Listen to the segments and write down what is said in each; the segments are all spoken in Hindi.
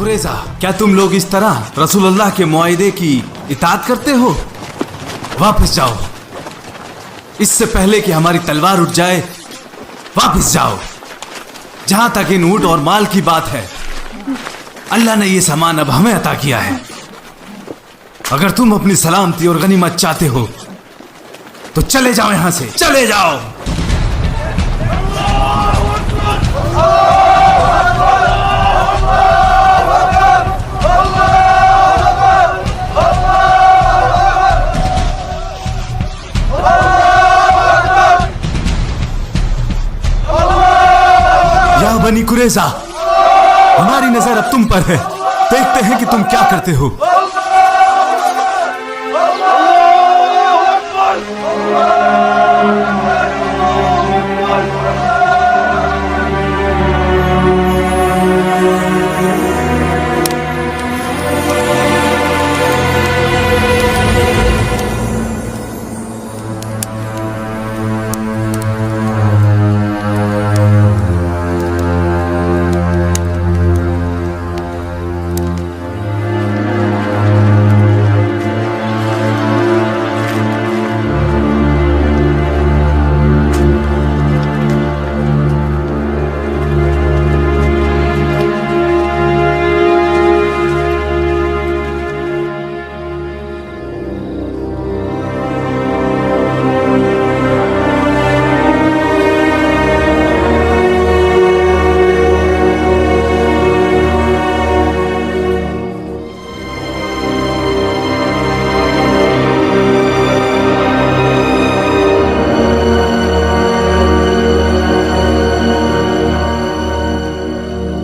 कुरैज़ा, क्या तुम लोग इस तरह रसूलुल्लाह के मुआहिदे की इताअत करते हो? वापस जाओ, इससे पहले कि हमारी तलवार उठ जाए। वापस जाओ। जहां तक इन ऊंट और माल की बात है, अल्लाह ने यह सामान अब हमें अता किया है। अगर तुम अपनी सलामती और गनीमत चाहते हो तो चले जाओ, यहां से चले जाओ। या बनी कुरैज़ा, हमारी नजर अब तुम पर है। देखते हैं कि तुम क्या करते हो।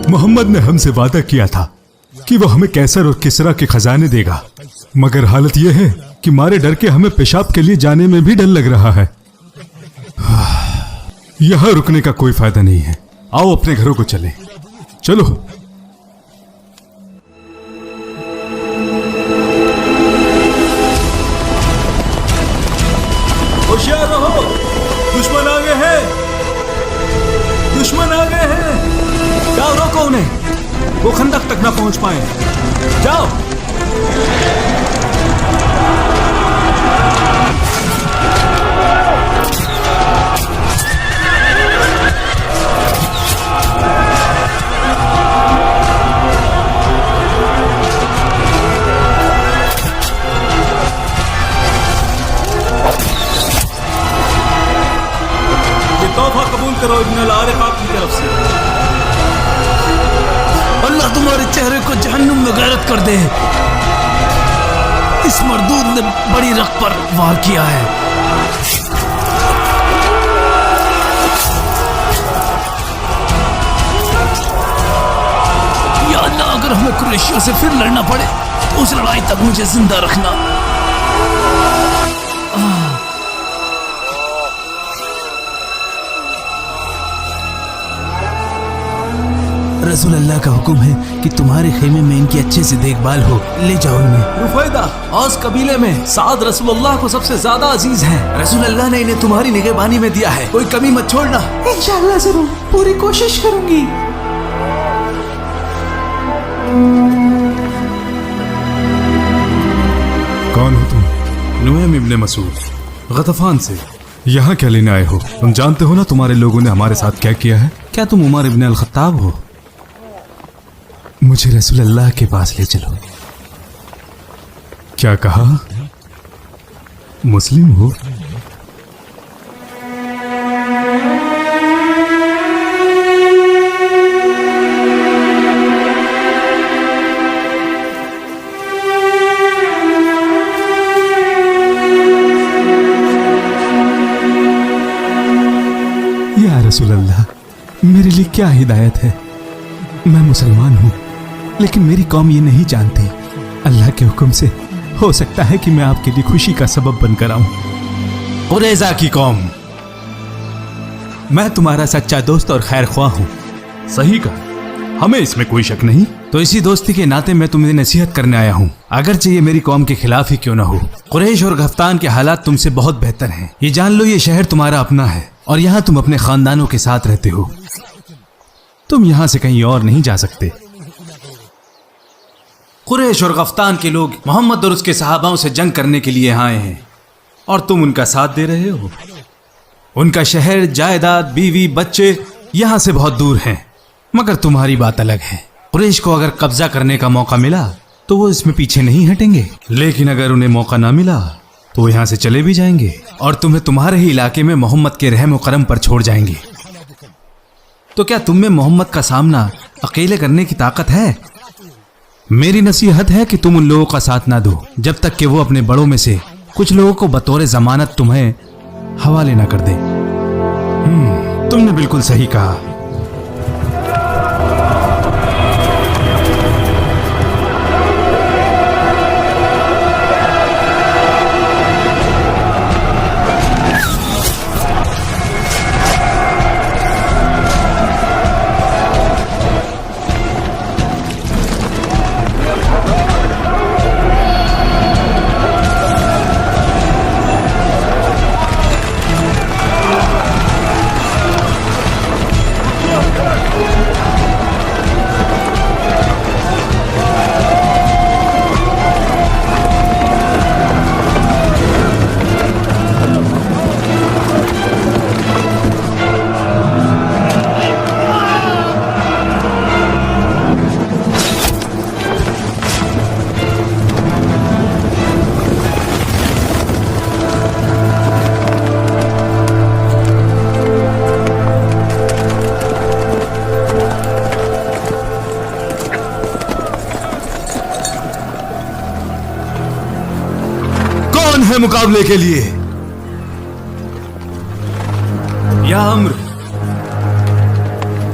मोहम्मद ने हमसे वादा किया था कि वो हमें कैसर और किसरा के खजाने देगा, मगर हालत यह है कि मारे डर के हमें पेशाब के लिए जाने में भी डर लग रहा है। यहां रुकने का कोई फायदा नहीं है। आओ अपने घरों को चलें। चलो। होशियार रहो, दुश्मन आ गए हैं, दुश्मन आ गए हैं। जाओ, रोको उन्हें, वो खंदक तक ना पहुंच पाए। जाओ। ये तोहफा कबूल करो इब्न अल-आरिक़ा की तरफ से। अल्लाह तुम्हारे चेहरे को जहन्नुम में गैरत कर दे। इस मरदूद ने बड़ी रख पर वार किया है। या अल्लाह, अगर हमें कुरैशियों से फिर लड़ना पड़े तो उस लड़ाई तक मुझे जिंदा रखना। रसूल अल्लाह का हुक्म है कि तुम्हारे खेमे में इनकी अच्छे से देखभाल हो। ले जाओ इन्हें। रुफैदा, औस कबीले में साद रसूलुल्लाह को सबसे ज्यादा अजीज हैं। रसूल अल्लाह ने इन्हें तुम्हारी निगहबानी में दिया है। कोई कमी मत छोड़ना। इंशाअल्लाह जरूर, पूरी कोशिश करूंगी। कौन हो तुम? नुएम इब्न मसूद, गतफान से। यहाँ क्या लेने आए हो? तुम जानते हो ना तुम्हारे लोगों ने हमारे साथ क्या किया है। क्या तुम उमर इब्न अल-खत्ताब हो? मुझे रसूल अल्लाह के पास ले चलो। क्या कहा? मुस्लिम हो? या रसूल अल्लाह, मेरे लिए क्या हिदायत है? मैं मुसलमान हूं, लेकिन मेरी कौम ये नहीं जानती। अल्लाह के हुक्म से हो सकता है कि मैं आपके लिए खुशी का सबब बनकर आऊं। कुरैज़ा की कौम, मैं तुम्हारा सच्चा दोस्त और खैर ख्वाह हूं। सही कहा, हमें इसमें कोई शक नहीं। तो इसी दोस्ती के नाते मैं तुम्हें नसीहत करने आया हूँ, अगरचे ये मेरी कौम के खिलाफ ही क्यों ना हो। कुरैश और गफ्तान के हालात तुमसे बहुत बेहतर हैं। ये जान लो, ये शहर तुम्हारा अपना है और यहाँ तुम अपने खानदानों के साथ रहते हो। तुम यहाँ से कहीं और नहीं जा सकते। कुरैश और गफ्तान के लोग मोहम्मद और उसके सहाबाओं से जंग करने के लिए आए हैं और तुम उनका साथ दे रहे हो। उनका शहर, जायदाद, बीवी, बच्चे यहां से बहुत दूर हैं। मगर तुम्हारी बात अलग है। कुरैश को अगर कब्जा करने का मौका मिला तो वो इसमें पीछे नहीं हटेंगे, लेकिन अगर उन्हें मौका ना मिला तो वो यहां से चले भी जाएंगे और तुम्हें तुम्हारे ही इलाके में मोहम्मद के रहम और करम पर छोड़ जाएंगे। तो क्या तुम में मोहम्मद का सामना अकेले करने की ताकत है? मेरी नसीहत है कि तुम उन लोगों का साथ ना दो जब तक कि वो अपने बड़ों में से कुछ लोगों को बतौर जमानत तुम्हें हवाले ना कर दे। तुमने बिल्कुल सही कहा। है मुकाबले के लिए? या अम्र,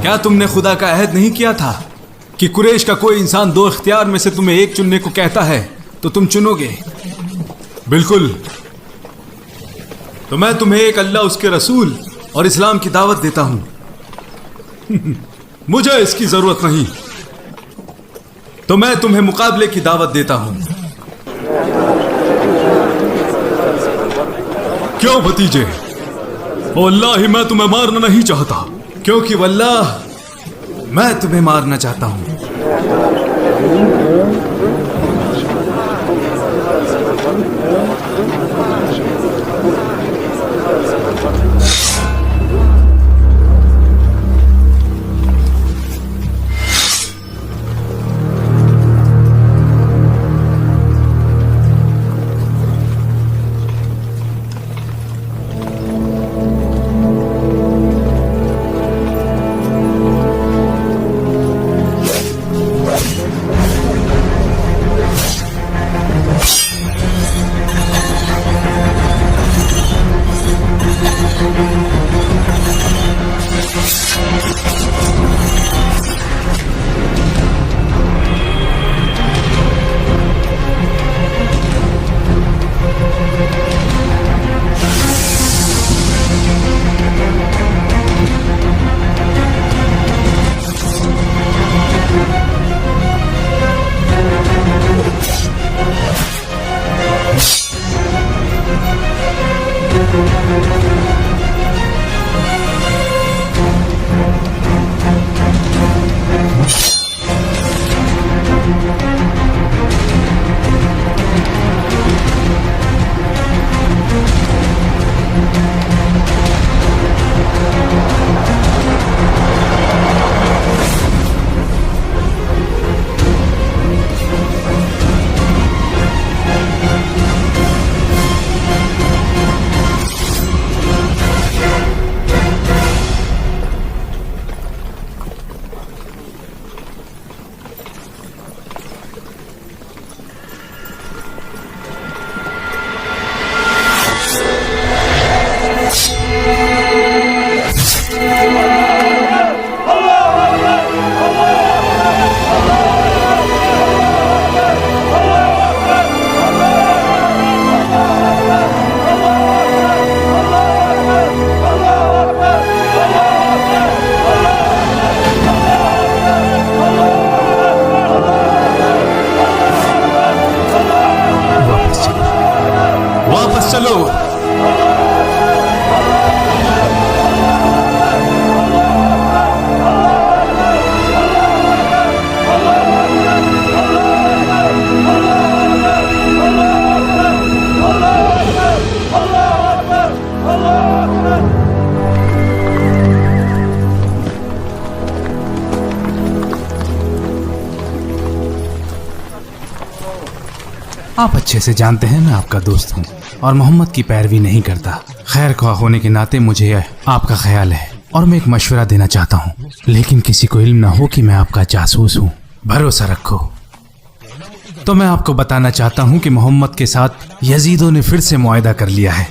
क्या तुमने खुदा का अहद नहीं किया था कि कुरैश का कोई इंसान दो इख्तियार में से तुम्हें एक चुनने को कहता है तो तुम चुनोगे? बिल्कुल। तो मैं तुम्हें एक अल्लाह, उसके रसूल और इस्लाम की दावत देता हूं। मुझे इसकी जरूरत नहीं, तो मैं तुम्हें मुकाबले की दावत देता हूं। क्यों भतीजे? वल्लाहि मैं तुम्हें मारना नहीं चाहता, क्योंकि वल्लाह मैं तुम्हें मारना चाहता हूं। आप अच्छे से जानते हैं मैं आपका दोस्त हूँ और मोहम्मद की पैरवी नहीं करता। खैर ख्वाह होने के नाते मुझे आपका ख्याल है और मैं एक मशवरा देना चाहता हूँ, लेकिन किसी को इल्म ना हो कि मैं आपका जासूस हूँ। भरोसा रखो। तो मैं आपको बताना चाहता हूँ कि मोहम्मद के साथ यजीदों ने फिर से मुआहदा कर लिया है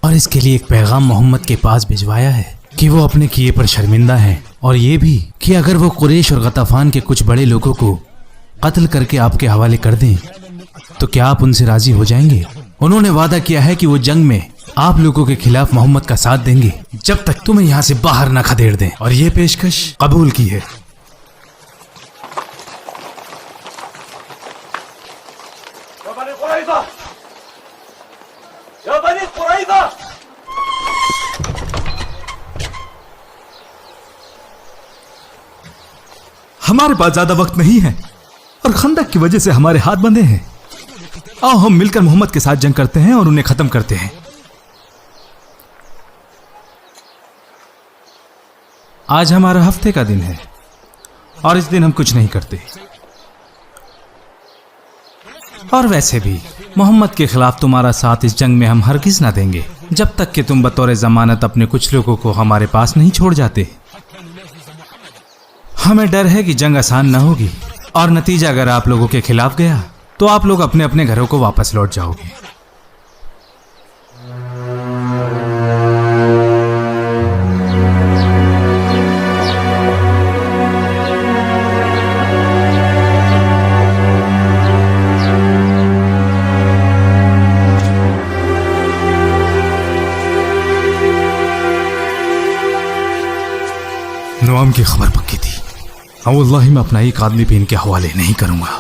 और इसके लिए एक पैगाम मोहम्मद के पास भिजवाया है कि वो अपने किए पर शर्मिंदा हैं और ये भी कि अगर वो कुरैश और गताफान के कुछ बड़े लोगों को कत्ल करके आपके हवाले कर दें तो क्या आप उनसे राजी हो जाएंगे? उन्होंने वादा किया है कि वो जंग में आप लोगों के खिलाफ मोहम्मद का साथ देंगे जब तक तुम्हें यहाँ से बाहर न खदेड़ दें, और ये पेशकश कबूल की है। हमारे पास ज्यादा वक्त नहीं है और खंदक की वजह से हमारे हाथ बंधे हैं। आओ हम मिलकर मोहम्मद के साथ जंग करते हैं और उन्हें खत्म करते हैं। आज हमारा हफ्ते का दिन है और इस दिन हम कुछ नहीं करते। और वैसे भी मोहम्मद के खिलाफ तुम्हारा साथ इस जंग में हम हरगिज ना देंगे जब तक कि तुम बतौर जमानत अपने कुछ लोगों को हमारे पास नहीं छोड़ जाते। हमें डर है कि जंग आसान ना होगी और नतीजा अगर आप लोगों के खिलाफ गया तो आप लोग अपने अपने घरों को वापस लौट जाओगे। नुआम की खबर पक्की थी। वल्लाही मैं अपना एक आदमी भी इनके हवाले नहीं करूंगा।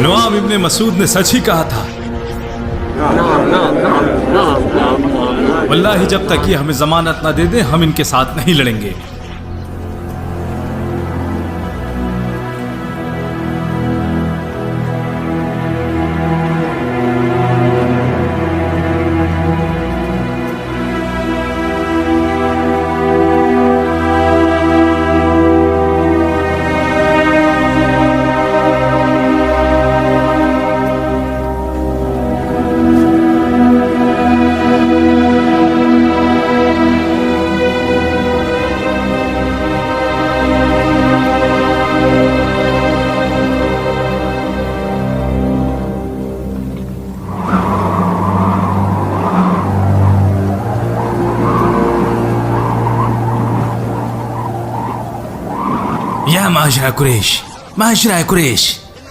नुआम इब्ने मसूद ने सच ही कहा था। वल्लाही जब तक ये हमें जमानत ना दे दे हम इनके साथ नहीं लड़ेंगे। या माशरा कुरैश,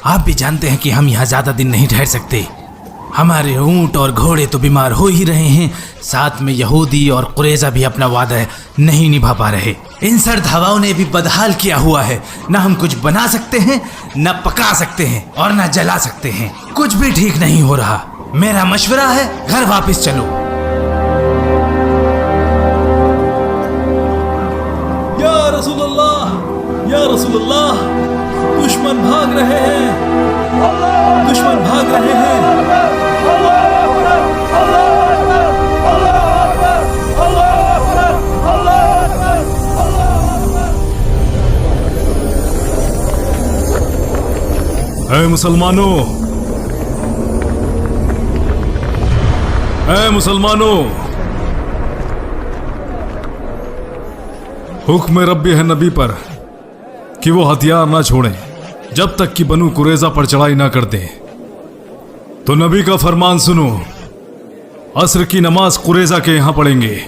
आप भी जानते हैं कि हम यहाँ ज्यादा दिन नहीं ठहर सकते। हमारे ऊंट और घोड़े तो बीमार हो ही रहे हैं, साथ में यहूदी और कुरैजा भी अपना वादा नहीं निभा पा रहे। इन सर्द हवाओं ने भी बदहाल किया हुआ है। न हम कुछ बना सकते हैं, न पका सकते हैं और न जला सकते हैं। कुछ भी ठीक नहीं हो रहा। मेरा मशवरा है घर वापस चलो। या रसूलुल्लाह, या रसूलुल्लाह, दुश्मन भाग रहे हैं, दुश्मन भाग रहे हैं। ऐ मुसलमानों, ऐ मुसलमानों, हुक्म रब्बी है नबी पर कि वो हथियार ना छोड़ें जब तक कि बनु कुरैजा पर चढ़ाई ना कर दें। तो नबी का फरमान सुनो, असर की नमाज कुरैजा के यहां पढ़ेंगे।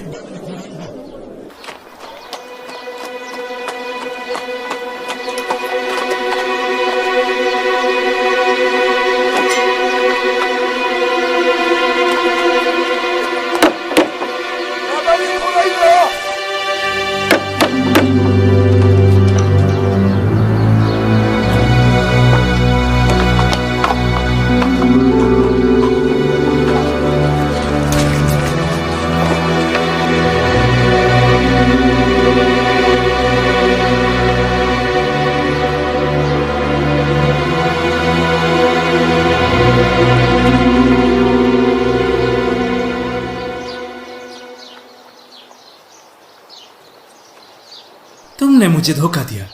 तुमने मुझे धोखा दिया,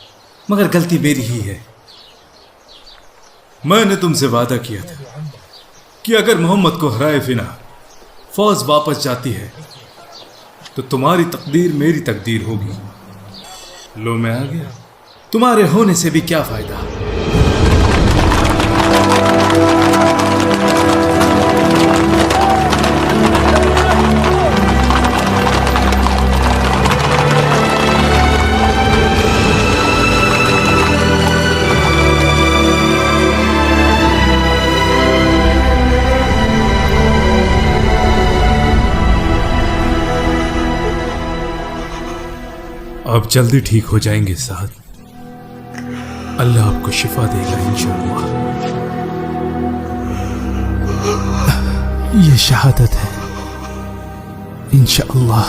मगर गलती मेरी ही है। मैंने तुमसे वादा किया था कि अगर मोहम्मद को हराए बिना फौज वापस जाती है तो तुम्हारी तकदीर मेरी तकदीर होगी। लो मैं आ गया, तुम्हारे होने से भी क्या फायदा। अब जल्दी ठीक हो जाएंगे साथ। अल्लाह आपको शिफा देगा इंशाअल्लाह। ये शहादत है इंशाअल्लाह।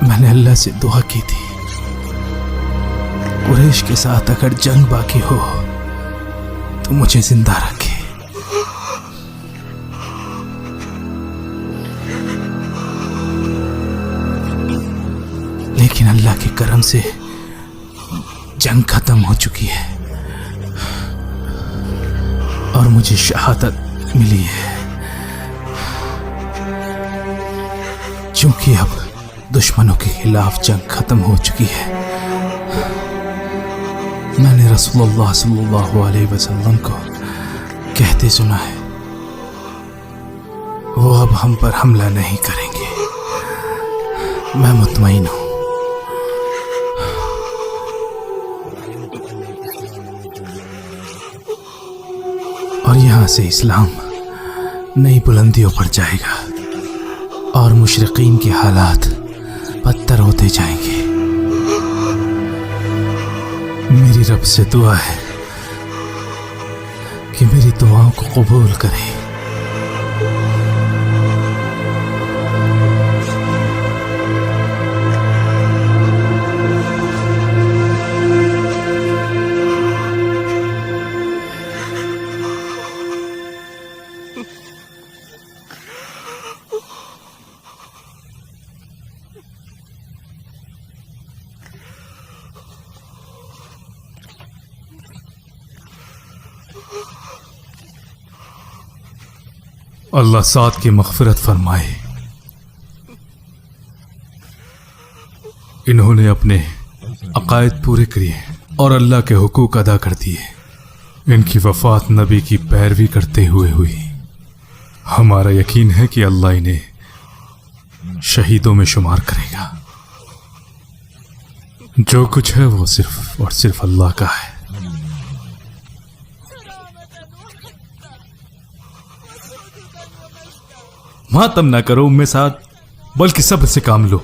मैंने अल्लाह से दुआ की थी, कुरैश के साथ अगर जंग बाकी हो तो मुझे जिंदा रखे। लेकिन अल्लाह के करम से जंग खत्म हो चुकी है और मुझे शहादत मिली है। क्योंकि अब दुश्मनों के खिलाफ जंग खत्म हो चुकी है। मैंने रसूलुल्लाह सल्लल्लाहु अलैहि वसल्लम को कहते सुना है, वो अब हम पर हमला नहीं करेंगे। मैं मुतमईन हूं। और यहां से इस्लाम नई बुलंदियों पर जाएगा और मुशरिकीन के हालात बदतर होते जाएंगे। मेरी रब से दुआ है कि मेरी दुआओं को कबूल करे। अल्लाह साद की मग़फ़िरत फरमाए। इन्होंने अपने अक़ायद पूरे किए और अल्लाह के हुकूक अदा कर दिए। इनकी वफ़ात नबी की पैरवी करते हुए हुई। हमारा यकीन है कि अल्लाह इन्हें शहीदों में शुमार करेगा। जो कुछ है वो सिर्फ और सिर्फ अल्लाह का है। मातम ना करो उम्मे साद, बल्कि सब्र से काम लो।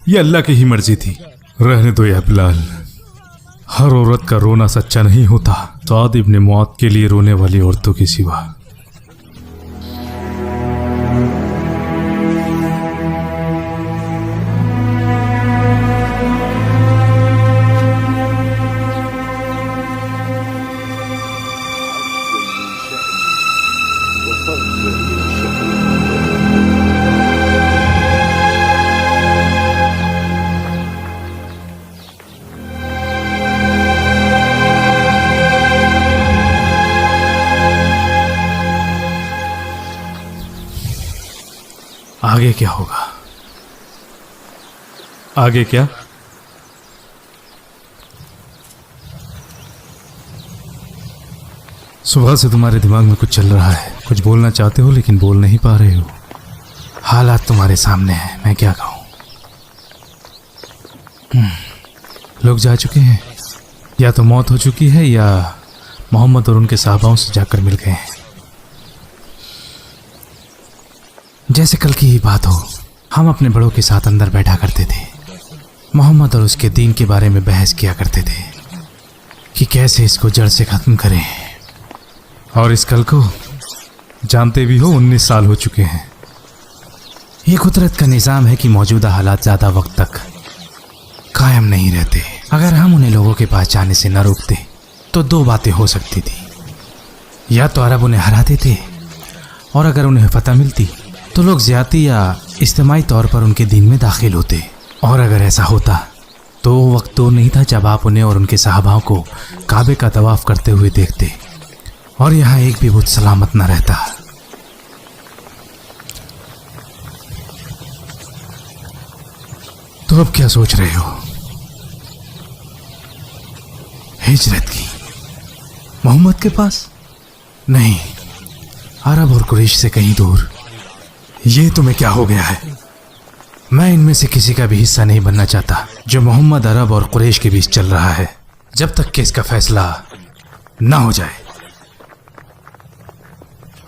ये अल्लाह की ही मर्जी थी। रहने दो या बिलाल, हर औरत का रोना सच्चा नहीं होता। साद इब्ने मुआद के लिए रोने वाली औरतों के सिवा। आगे क्या होगा? आगे क्या? सुबह से तुम्हारे दिमाग में कुछ चल रहा है। कुछ बोलना चाहते हो लेकिन बोल नहीं पा रहे हो। हालात तुम्हारे सामने हैं, मैं क्या कहूं। लोग जा चुके हैं, या तो मौत हो चुकी है या मोहम्मद और उनके साहबाओं से जाकर मिल गए हैं। जैसे कल की ही बात हो, हम अपने बड़ों के साथ अंदर बैठा करते थे। मोहम्मद और उसके दीन के बारे में बहस किया करते थे कि कैसे इसको जड़ से खत्म करें। और इस कल को जानते भी हो 19 साल हो चुके हैं। ये कुदरत का निज़ाम है कि मौजूदा हालात ज़्यादा वक्त तक कायम नहीं रहते। अगर हम उन्हें लोगों के पास जाने से न रोकते तो दो बातें हो सकती थी। या तो अरब उन्हें हरा देते, और अगर उन्हें फतह मिलती तो लोग ज़्यादती या इज्तिमाई तौर पर उनके दीन में दाखिल होते। और अगर ऐसा होता तो वो वक्त दूर नहीं था जब आप उन्हें और उनके सहाबाओं को काबे का तवाफ करते हुए देखते और यहाँ एक भी बुत सलामत न रहता। तो अब क्या सोच रहे हो? हिजरत की? मोहम्मद के पास? नहीं, अरब और कुरैश से कहीं दूर। ये तुम्हें क्या हो गया है? मैं इनमें से किसी का भी हिस्सा नहीं बनना चाहता जो मोहम्मद, अरब और कुरैश के बीच चल रहा है, जब तक कि इसका फैसला ना हो जाए।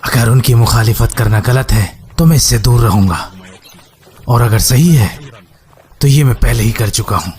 अगर उनकी मुखालिफत करना गलत है तो मैं इससे दूर रहूंगा, और अगर सही है तो ये मैं पहले ही कर चुका हूं।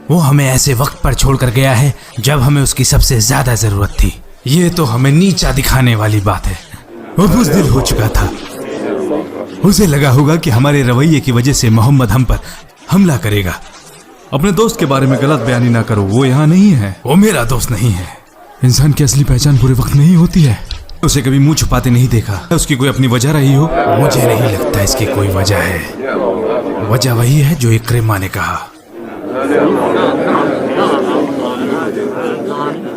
वो हमें ऐसे वक्त पर छोड़कर गया है जब हमें उसकी सबसे ज्यादा जरूरत थी। ये तो हमें नीचा दिखाने वाली बात है। वो बुज़दिल हो चुका था। उसे लगा होगा कि हमारे रवैये की वजह से मोहम्मद हम पर हमला करेगा। अपने दोस्त के बारे में गलत बयानी ना करो, वो यहाँ नहीं है। वो मेरा दोस्त नहीं है। इंसान की असली पहचान पूरे वक्त नहीं होती है। उसे कभी मुंह छुपाते नहीं देखा। उसकी कोई अपनी वजह रही हो? मुझे नहीं लगता इसकी कोई वजह है। वजह वही है जो इक्रिमा ने कहा।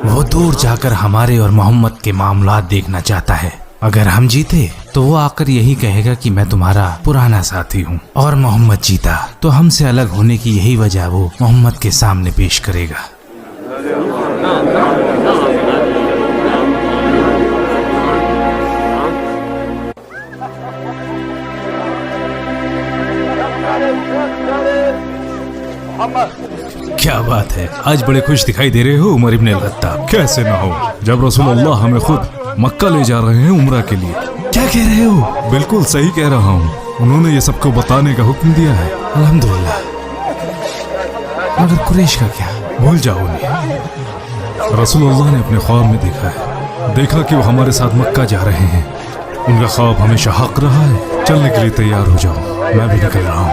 वो दूर जाकर हमारे और मोहम्मद के मामलात देखना चाहता है। अगर हम जीते तो वो आकर यही कहेगा कि मैं तुम्हारा पुराना साथी हूँ, और मोहम्मद जीता तो हमसे अलग होने की यही वजह वो मोहम्मद के सामने पेश करेगा। क्या बात है, आज बड़े खुश दिखाई दे रहे हो उमर इब्न अल-खत्ताब। कैसे ना हो, जब रसूलुल्लाह हमें खुद मक्का ले जा रहे हैं उम्रा के लिए। क्या कह रहे हो? बिल्कुल सही कह रहा हूँ। उन्होंने ये सबको बताने का हुक्म दिया है। अल्हम्दुलिल्लाह। मगर कुरैश का क्या? भूल जाओ उन्हें। रसूलुल्लाह ने अपने ख्वाब में देखा कि वो हमारे साथ मक्का जा रहे हैं। उनका ख्वाब हमेशा हक रहा है। चलने के लिए तैयार हो जाओ, मैं भी निकल रहा हूँ।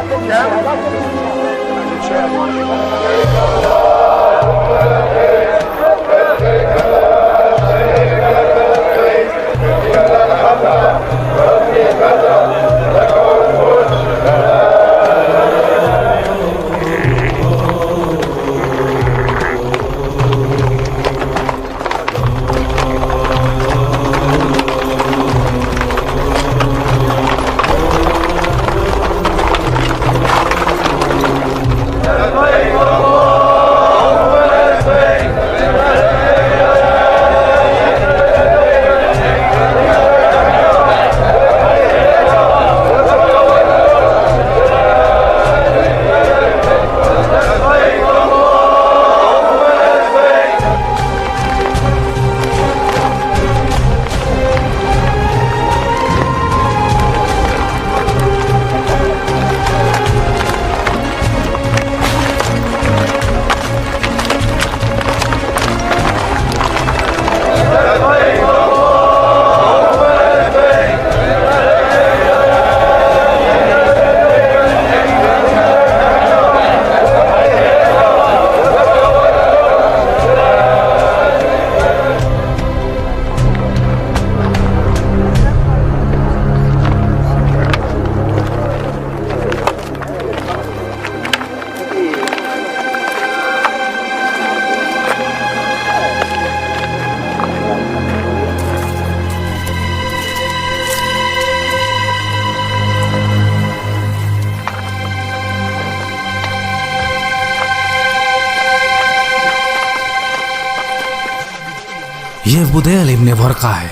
ये बुदैल इब्न वरका है,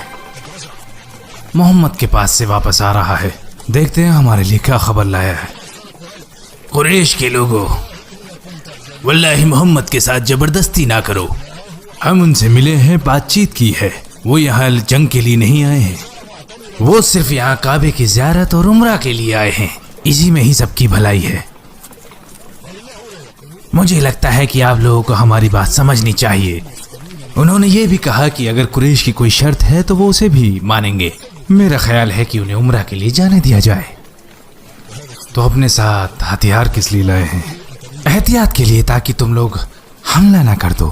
मोहम्मद के पास से वापस आ रहा है। देखते हैं हमारे लिए क्या खबर लाया है। कुरैश के लोगों, वल्लाही मोहम्मद के साथ जबरदस्ती ना करो। हम उनसे मिले हैं, बातचीत की है। वो यहाँ जंग के लिए नहीं आए हैं, वो सिर्फ यहाँ काबे की ज़ियारत और उम्रा के लिए आए हैं। इसी में ही सबकी भलाई है। मुझे लगता है कि आप लोगों को हमारी बात समझनी चाहिए। उन्होंने ये भी कहा कि अगर कुरैश की कोई शर्त है तो वो उसे भी मानेंगे। मेरा ख्याल है कि उन्हें उम्रा के लिए जाने दिया जाए। तो अपने साथ हथियार किस लिए लाए हैं? एहतियात के लिए, ताकि तुम लोग हमला ना कर दो।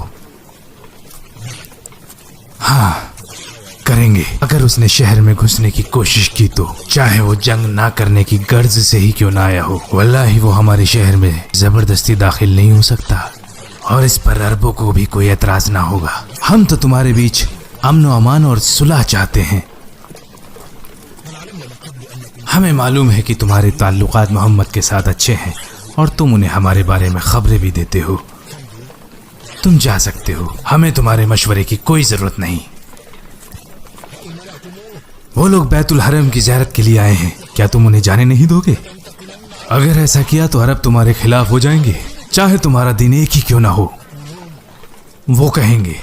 हाँ, करेंगे। अगर उसने शहर में घुसने की कोशिश की तो, चाहे वो जंग ना करने की गर्ज से ही क्यों ना आया हो, वल्लाही वो हमारे शहर में जबरदस्ती दाखिल नहीं हो सकता और इस पर अरबों को भी कोई एतराज ना होगा। हम तो तुम्हारे बीच अमन व अमान और सुलह चाहते हैं। हमें मालूम है कि तुम्हारे ताल्लुकात मोहम्मद के साथ अच्छे हैं और तुम उन्हें हमारे बारे में खबरें भी देते हो। तुम जा सकते हो, हमें तुम्हारे मशवरे की कोई जरूरत नहीं। वो लोग बैतुल हरम की ज़ियारत के लिए आए हैं, क्या तुम उन्हें जाने नहीं दोगे? अगर ऐसा किया तो अरब तुम्हारे खिलाफ हो जाएंगे, चाहे तुम्हारा दिन एक ही क्यों ना हो। वो कहेंगे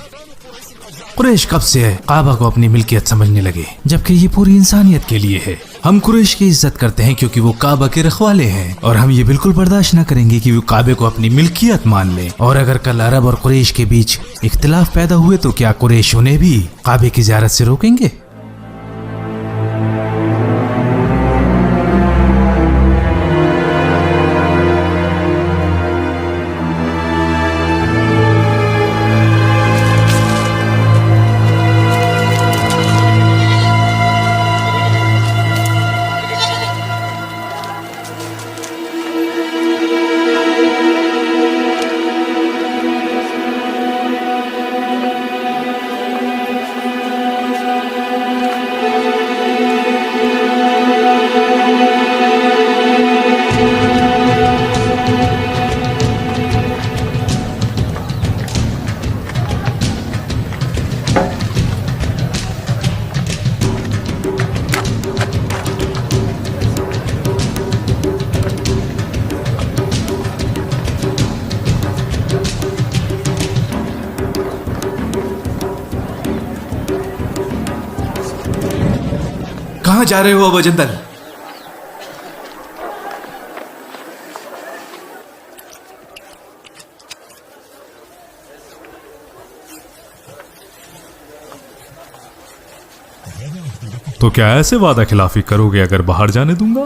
कुरैश कब से काबा को अपनी मिल्कियत समझने लगे, जबकि ये पूरी इंसानियत के लिए है। हम कुरैश की इज्जत करते हैं क्योंकि वो काबा के रखवाले हैं और हम ये बिल्कुल बर्दाश्त न करेंगे कि वो काबे को अपनी मिल्कियत मान लें। और अगर कल अरब और कुरैश के बीच इख्तिलाफ पैदा हुए तो क्या कुरैश उन्हें भी काबे की ज़ियारत से रोकेंगे? कहाँ जा रहे हो अबू जंदल? तो क्या ऐसे वादा खिलाफी करोगे अगर बाहर जाने दूंगा?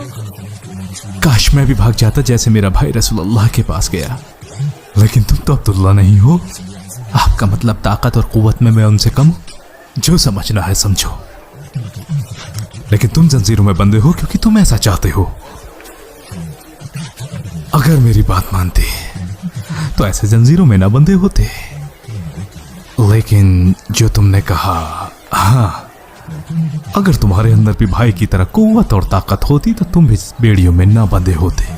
काश मैं भी भाग जाता जैसे मेरा भाई रसूलुल्लाह के पास गया, लेकिन तुम तो अब्दुल्ला नहीं हो। आपका मतलब ताकत और कुव्वत में मैं उनसे कम हूं? जो समझना है समझो, लेकिन तुम जंजीरों में बंधे हो क्योंकि तुम ऐसा चाहते हो। अगर मेरी बात मानते तो ऐसे जंजीरों में ना बंधे होते। लेकिन जो तुमने कहा, हाँ, अगर तुम्हारे अंदर भी भाई की तरह कुव्वत और ताकत होती तो तुम भी बेड़ियों में ना बंधे होते।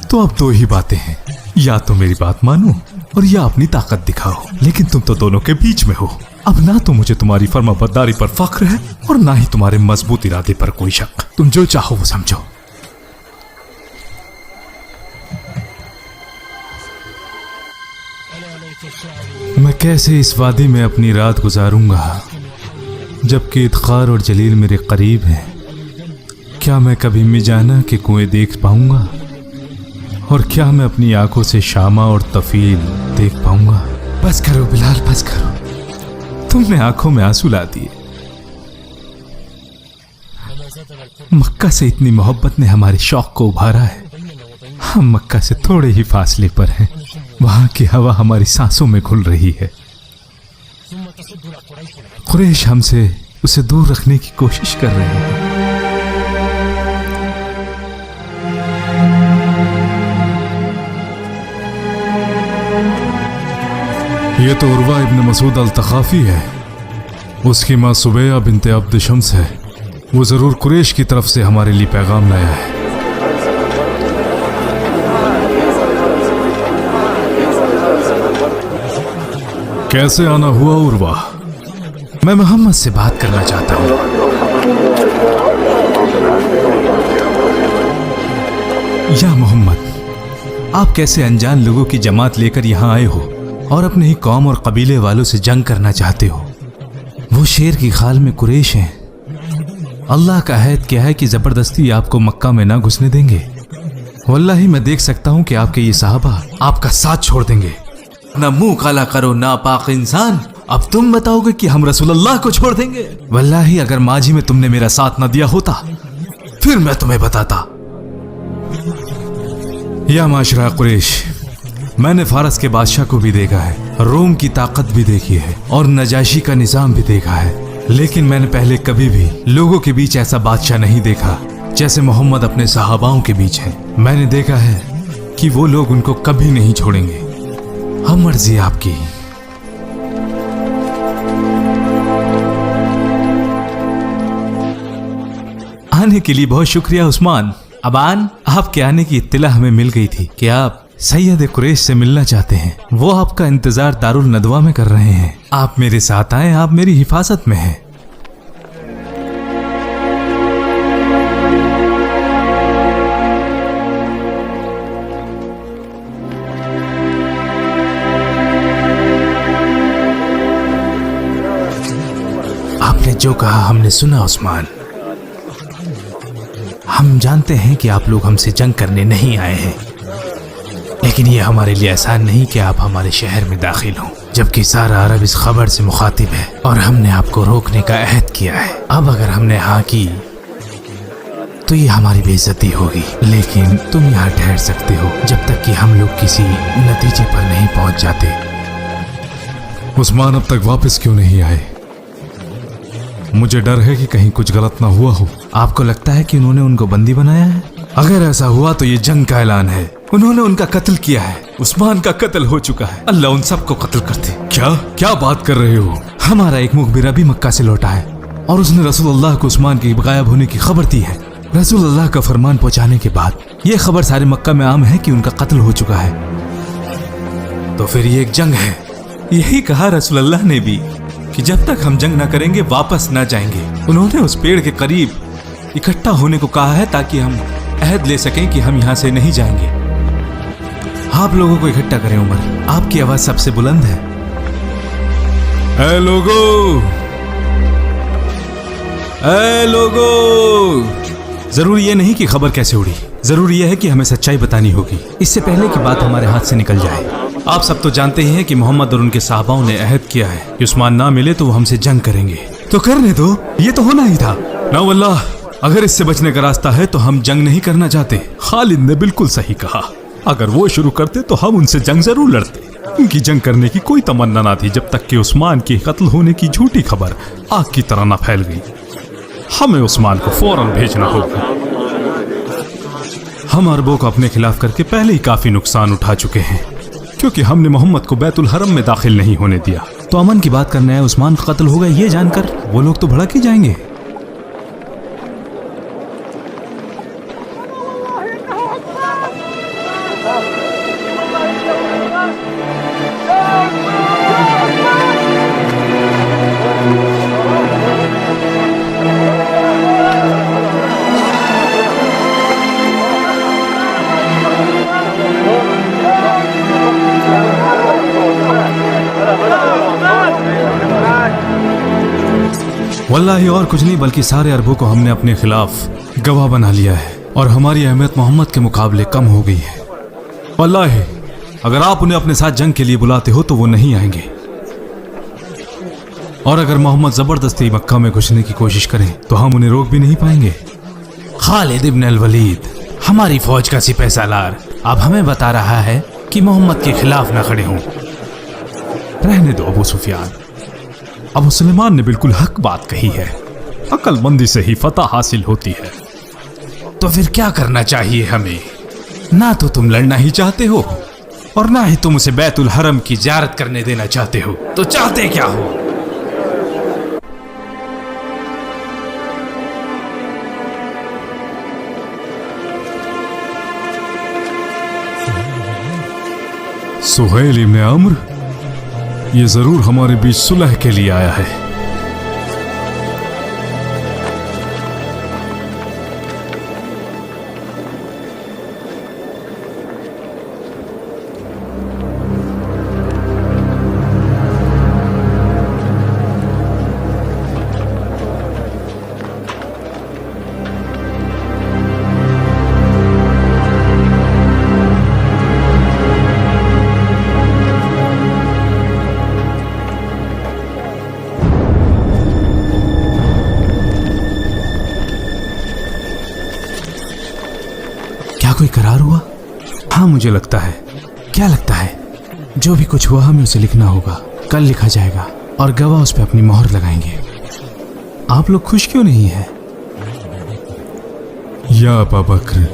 तो अब दो ही बातें हैं, या तो मेरी बात मानो और या अपनी ताकत दिखाओ, लेकिन तुम तो दोनों के बीच में हो। अब ना तो मुझे तुम्हारी फर्माबरदारी पर फख्र है और ना ही तुम्हारे मजबूत इरादे पर कोई शक। तुम जो चाहो वो समझो। मैं कैसे इस वादी में अपनी रात गुजारूंगा जबकि इत्खार और जलील मेरे करीब हैं? क्या मैं कभी मिजाना के कुएं देख पाऊंगा? और क्या मैं अपनी आंखों से शामा और तफील देख पाऊंगा? बस करो बिलाल, बस करो। तुमने आंखों में आंसू ला दिए। मक्का से इतनी मोहब्बत ने हमारे शौक को उभारा है। हम मक्का से थोड़े ही फासले पर हैं। वहां की हवा हमारी सांसों में घुल रही है। कुरैश हमसे उसे दूर रखने की कोशिश कर रहे हैं। ये तो उर्वा इब्न मसूद अल-तखाफी है। उसकी माँ सुबैया बिनते अब्द शम्स है। वो जरूर कुरैश की तरफ से हमारे लिए पैगाम लाया है। कैसे आना हुआ उर्वा? मैं मोहम्मद से बात करना चाहता हूँ। या मोहम्मद, आप कैसे अनजान लोगों की जमात लेकर यहाँ आए हो और अपने ही कौम और कबीले वालों से जंग करना चाहते हो। वो शेर की खाल में कुरैश हैं। अल्लाह का अहद क्या है कि जबरदस्ती आपको मक्का में ना घुसने देंगे। वल्लाही मैं देख सकता हूँ कि आपके ये साहबा आपका साथ छोड़ देंगे। ना मुंह काला करो नापाक इंसान, अब तुम बताओगे कि हम रसूलुल्लाह को छोड़ देंगे? वल्लाही अगर माजी में तुमने मेरा साथ न दिया होता फिर मैं तुम्हें बताता। या माशरा कुरैश, मैंने फारस के बादशाह को भी देखा है, रोम की ताकत भी देखी है और नजाशी का निजाम भी देखा है, लेकिन मैंने पहले कभी भी लोगों के बीच ऐसा बादशाह नहीं देखा जैसे मोहम्मद अपने सहाबाओं के बीच है। मैंने देखा है कि वो लोग उनको कभी नहीं छोड़ेंगे। हम मर्जी आपकी। आने के लिए बहुत शुक्रिया उस्मान। अबान, आपके आने की इत्तला हमें मिल गई थी कि आप सैयद कुरैश से मिलना चाहते हैं। वो आपका इंतजार दारुल नदवा में कर रहे हैं। आप मेरे साथ आए, आप मेरी हिफाजत में हैं। आपने जो कहा हमने सुना उस्मान। हम जानते हैं कि आप लोग हमसे जंग करने नहीं आए हैं, लेकिन ये हमारे लिए आसान नहीं कि आप हमारे शहर में दाखिल हों, जबकि सारा अरब इस खबर से मुखातिब है और हमने आपको रोकने का अहद किया है। अब अगर हमने हाँ की तो ये हमारी बेइज्जती होगी, लेकिन तुम यहाँ ठहर सकते हो जब तक कि हम लोग किसी नतीजे पर नहीं पहुंच जाते। उस्मान अब तक वापस क्यों नहीं आए? मुझे डर है कि कहीं कुछ गलत ना हुआ हो। आपको लगता है कि उन्होंने उनको बंदी बनाया है? अगर ऐसा हुआ तो ये जंग का ऐलान है। उन्होंने उनका कत्ल किया है। उस्मान का कत्ल हो चुका है। अल्लाह उन सबको कत्ल करते। क्या क्या बात कर रहे हो? हमारा एक मुखबिर अभी मक्का से लौटा है और उसने रसूलुल्लाह को उस्मान के गायब होने की खबर दी है। रसूलुल्लाह का फरमान पहुंचाने के बाद यह खबर सारे मक्का में आम है कि उनका कत्ल हो चुका है। तो फिर ये एक जंग है। यही कहा रसूलुल्लाह ने भी कि जब तक हम जंग ना करेंगे वापस ना जाएंगे। उन्होंने उस पेड़ के करीब इकट्ठा होने को कहा है ताकि हम अहद ले सकें कि हम यहाँ से नहीं जाएंगे। आप लोगों को इकट्ठा करें। उमर, आपकी आवाज सबसे बुलंद है। ऐ लोगों, ऐ लोगों। जरूरी ये नहीं कि खबर कैसे उड़ी, जरूरी यह है कि हमें सच्चाई बतानी होगी इससे पहले कि बात हमारे हाथ से निकल जाए। आप सब तो जानते ही हैं कि मोहम्मद और उनके साहबाओं ने अहद किया है कि उस्मान ना मिले तो वो हमसे जंग करेंगे। तो करने दो, ये तो होना ही था ना। वल्लाह अगर इससे बचने का रास्ता है तो हम जंग नहीं करना चाहते। खालिद ने बिल्कुल सही कहा। अगर वो शुरू करते तो हम उनसे जंग जरूर लड़ते। उनकी जंग करने की कोई तमन्ना ना थी जब तक कि उस्मान के कत्ल होने की झूठी खबर आग की तरह न फैल गई। हमें उस्मान को फौरन भेजना होगा। हम अरबों को अपने खिलाफ करके पहले ही काफी नुकसान उठा चुके हैं, क्योंकि हमने मोहम्मद को बैतुल हरम में दाखिल नहीं होने दिया। तो अमन की बात करना है, उस्मान का कत्ल होगा ये जानकर वो लोग तो भड़क ही जाएंगे। वल्लाही और कुछ नहीं बल्कि सारे अरबों को हमने अपने खिलाफ गवाह बना लिया है और हमारी अहमियत मोहम्मद के मुकाबले कम हो गई है। वल्लाही अगर आप उन्हें अपने साथ जंग के लिए बुलाते हो तो वो नहीं आएंगे, और अगर मोहम्मद जबरदस्ती मक्का में घुसने की कोशिश करें तो हम उन्हें रोक भी नहीं पाएंगे। खालिद इब्न अल वलीद, हमारी फौज का सिपह सालार, अब हमें बता रहा है कि मोहम्मद के खिलाफ ना खड़े हों। रहने दो अबू सुफियान। अबू सुलेमान ने बिल्कुल हक बात कही है। अक्लमंदी से ही फतह हासिल होती है। तो फिर क्या करना चाहिए हमें? ना तो तुम लड़ना ही चाहते हो और ना ही तुम उसे बैतुल हरम की ज़ियारत करने देना चाहते हो। तो चाहते क्या हो? सुहैल इब्न अम्र, ये जरूर हमारे बीच सुलह के लिए आया है। हाँ, मुझे लगता है। क्या लगता है? जो भी कुछ हुआ हमें उसे लिखना होगा, कल लिखा जाएगा और गवाह उस पर अपनी मोहर लगाएंगे। आप लोग खुश क्यों नहीं हैं? या अबा बकर,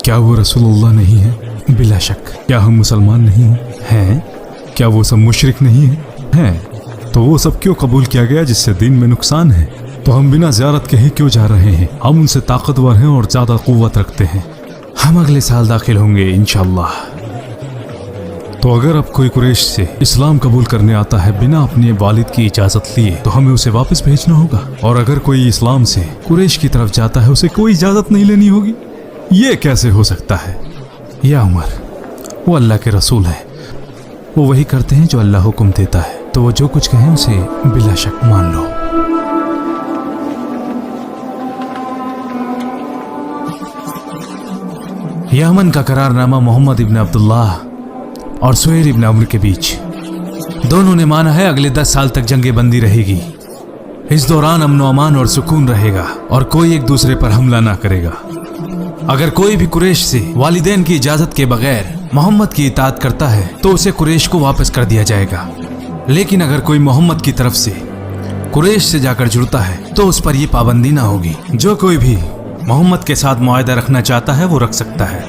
क्या वो रसूलुल्लाह नहीं है? बिला शक। क्या हम मुसलमान नहीं हैं? क्या वो सब मुशरिक नहीं हैं? तो वो सब क्यों कबूल किया गया जिससे दीन में नुकसान है? तो हम बिना ज़ियारत के ही क्यों जा रहे हैं? हम उनसे ताकतवर हैं और ज़्यादा कुव्वत रखते हैं। हम अगले साल दाखिल होंगे इंशाअल्लाह। तो अगर अब कोई कुरैश से इस्लाम कबूल करने आता है बिना अपने वालिद की इजाज़त लिए तो हमें उसे वापस भेजना होगा। और अगर कोई इस्लाम से कुरैश की तरफ जाता है उसे कोई इजाज़त नहीं लेनी होगी। ये कैसे हो सकता है? या उमर, वो अल्लाह के रसूल है, वो वही करते हैं जो अल्लाह हुक्म देता है, तो वो जो कुछ कहें उसे बिला शक मान लो। यमन का करारनामा मोहम्मद इब्न अब्दुल्लाह और सुहेल इब्न अम्र के बीच। दोनों ने माना है अगले 10 साल तक जंगे बंदी रहेगी। इस दौरान अमन अमान और सुकून रहेगा और कोई एक दूसरे पर हमला ना करेगा। अगर कोई भी कुरैश से वालिदैन की इजाजत के बगैर मोहम्मद की इताअत करता है तो उसे कुरैश को वापस कर दिया जाएगा। लेकिन अगर कोई मोहम्मद की तरफ से कुरैश से जाकर जुड़ता है तो उस पर यह पाबंदी ना होगी। जो कोई भी मोहम्मद के साथ मुआहदा रखना चाहता है वो रख सकता है,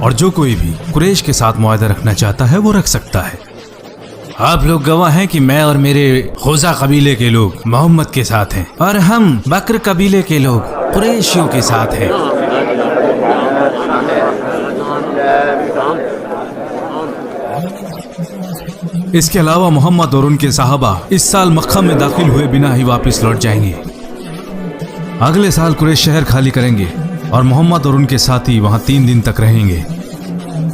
और जो कोई भी कुरैश के साथ मुआहदा रखना चाहता है वो रख सकता है। आप लोग गवाह हैं कि मैं और मेरे खुज़ा कबीले के लोग मोहम्मद के साथ हैं और हम बकर कबीले के लोग कुरैशियों के साथ हैं। इसके अलावा मोहम्मद और उनके साहबा इस साल मक्का में दाखिल हुए बिना ही वापस लौट जाएंगे। अगले साल कुरैश शहर खाली करेंगे और मोहम्मद और उनके साथी वहां 3 दिन तक रहेंगे।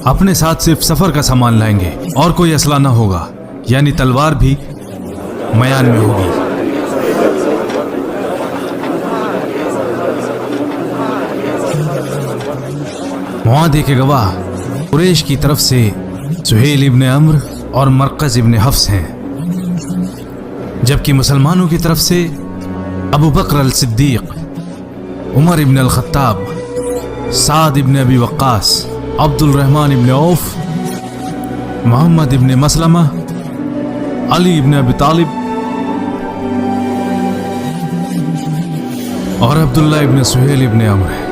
अपने साथ सिर्फ सफर का सामान लाएंगे और कोई असला न होगा, यानी तलवार भी मयान में होगी। मुआहदे के गवाह कुरैश की तरफ से सुहेल इब्न अम्र और मरकज इब्न हफ्स हैं, जबकि मुसलमानों की तरफ से Abu Bakr al Siddiq, Umar ibn al Khattab, Saad ibn Abi Waqqas, Abdul Rahman ibn Awf, Muhammad ibn Maslama, Ali ibn Abi Talib और अब्दुल्ला इब्न सुहेल इब्न अम्र है।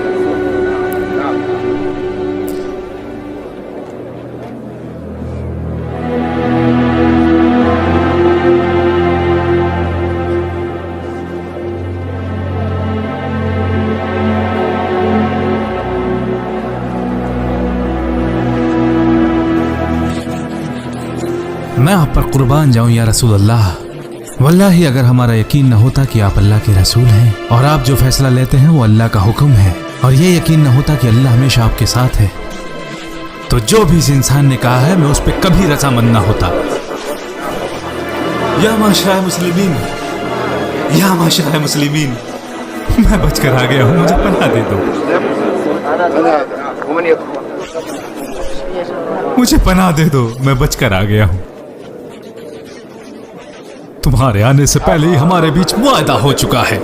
मैं आप पर कुर्बान जाऊं या रसूल अल्लाह। वल्लाही अगर हमारा यकीन न होता कि आप अल्लाह के रसूल हैं और आप जो फैसला लेते हैं वो अल्लाह का हुक्म है, और ये यकीन न होता कि अल्लाह हमेशा आपके साथ है, तो जो भी इस इंसान ने कहा है मैं उस पर कभी रज़ामंद ना होता। या माशरा मुस्लिमीन, या माशरा मुस्लिमीन, मैं बचकर आ गया हूँ, मुझे पनाह दे दो, मुझे पनाह दे दो, मैं बचकर आ गया हूँ। तुम्हारे आने से पहले ही हमारे बीच वादा हो चुका है।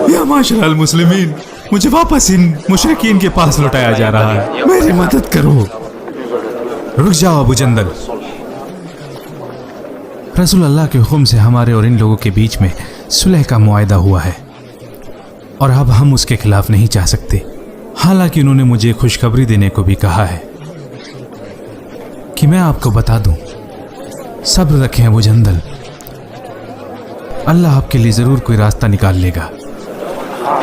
या माशरल मुस्लिमीन, मुझे वापस इन मुशरिकीन के पास लौटाया जा रहा है, मेरी मदद करो। रुक जाओ अबू जंदल, रसूल अल्लाह के हुक्म से हमारे और इन लोगों के बीच में सुलह का मुआहदा हुआ है और अब हम उसके खिलाफ नहीं जा सकते। हालांकि उन्होंने मुझे खुशखबरी देने को भी कहा है कि मैं आपको बता दूं। सब्र रखें अबू जंदल, अल्लाह आपके लिए जरूर कोई रास्ता निकाल लेगा।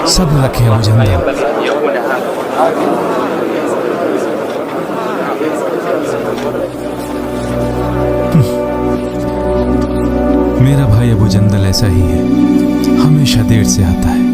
सब्र रखें अबू जंदल। मेरा भाई अबू जंदल ऐसा ही है, हमेशा देर से आता है।